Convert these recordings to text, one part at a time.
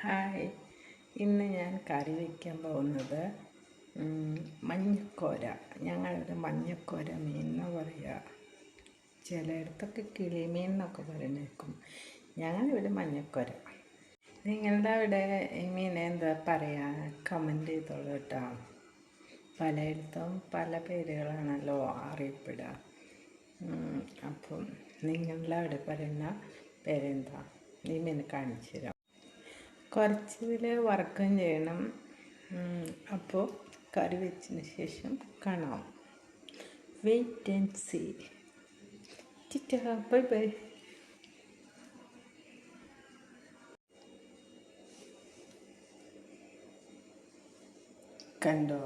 Hi, ഇന്ന് ഞാൻ കറി വയ്ക്കാൻ പോകുന്നത് മഞ്ഞക്കോര. ഞങ്ങളിവിടെ മഞ്ഞക്കോര മീൻ എന്ന് പറയുക. ചിലയിടത്തൊക്കെ കിളിമീൻ എന്നൊക്കെ പറയുന്നേക്കും. ഞങ്ങളിവിടെ മഞ്ഞക്കോര. നിങ്ങളുടെ അവിടെ ഈ മീൻ എന്താ പറയുക? കമൻറ്റ് ചെയ്തോളൂ കേട്ടോ. പലയിടത്തും പല പേരുകളാണല്ലോ അറിയപ്പെടുക. അപ്പം നിങ്ങളുടെ അവിടെ പറയുന്ന പേരെന്താ? ഈ മീൻ കാണിച്ചു തരാം. കുറച്ചിതിൽ വറക്കുകയും ചെയ്യണം. അപ്പോൾ കറി വെച്ചതിന് ശേഷം കാണാം. Wait and see. Bye bye. കണ്ടോ,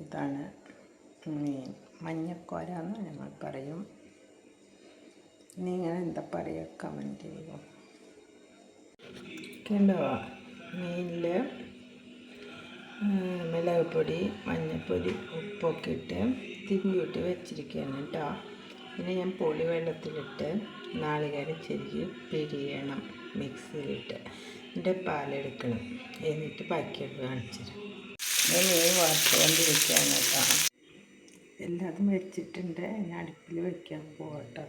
ഇതാണ് മീൻ. മഞ്ഞക്കോര എന്ന് ഞങ്ങൾ പറയും. നിങ്ങൾ എന്താ പറയുക? കമൻറ്റ് ചെയ്യുക. കണ്ടോ, മീനിൽ മുളക് പൊടി, മഞ്ഞൾപ്പൊടി, ഉപ്പൊക്കെ ഇട്ട് തിരുമ്മിയിട്ട് വെച്ചിരിക്കുകയാണ് കേട്ടോ. പിന്നെ ഞാൻ പൊടി വെള്ളത്തിലിട്ട് നാളികേരം ചെരുകി പിരിയണം മിക്സിയിലിട്ട്. എന്നിട്ട് പാലെടുക്കണം. എന്നിട്ട് ബാക്കിയൊക്കെ കാണിച്ചിരും. ഞാൻ മീൻ വറുത്തുകൊണ്ടിരിക്കുകയാണ് കേട്ടോ. എല്ലാതും വെച്ചിട്ടുണ്ട്. ഞാൻ അടുപ്പിൽ വയ്ക്കാൻ പോകട്ടോ.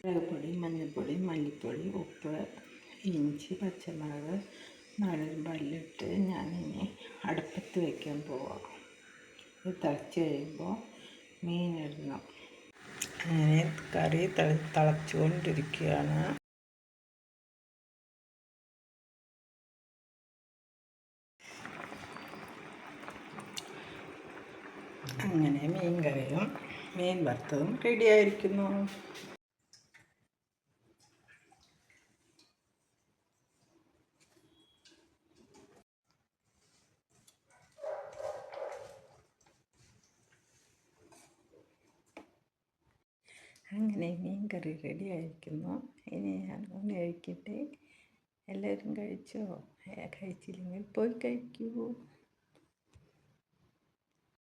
മുളക് പൊടി, മഞ്ഞൾപ്പൊടി, മല്ലിപ്പൊടി, ഉപ്പ്, ഇഞ്ചി, പച്ചമുളക്, നാടൻ പല്ലിട്ട് ഞാനിനി അടുപ്പത്ത് വയ്ക്കാൻ പോവാം. ഇത് തിളച്ച് കഴിയുമ്പോൾ മീനിടണം. അങ്ങനെ കറി തിളച്ചുകൊണ്ടിരിക്കുകയാണ്. അങ്ങനെ മീൻ കറിയും മീൻ വറുത്തതും റെഡിയായിരിക്കുന്നു. അങ്ങനെ മീൻ കറി റെഡി ആയിരിക്കുന്നു. ഇനി ഞാൻ ഒന്ന് കഴിക്കട്ടെ. എല്ലാവരും കഴിച്ചോ? കഴിച്ചില്ലെങ്കിൽ പോയി കഴിക്കൂ.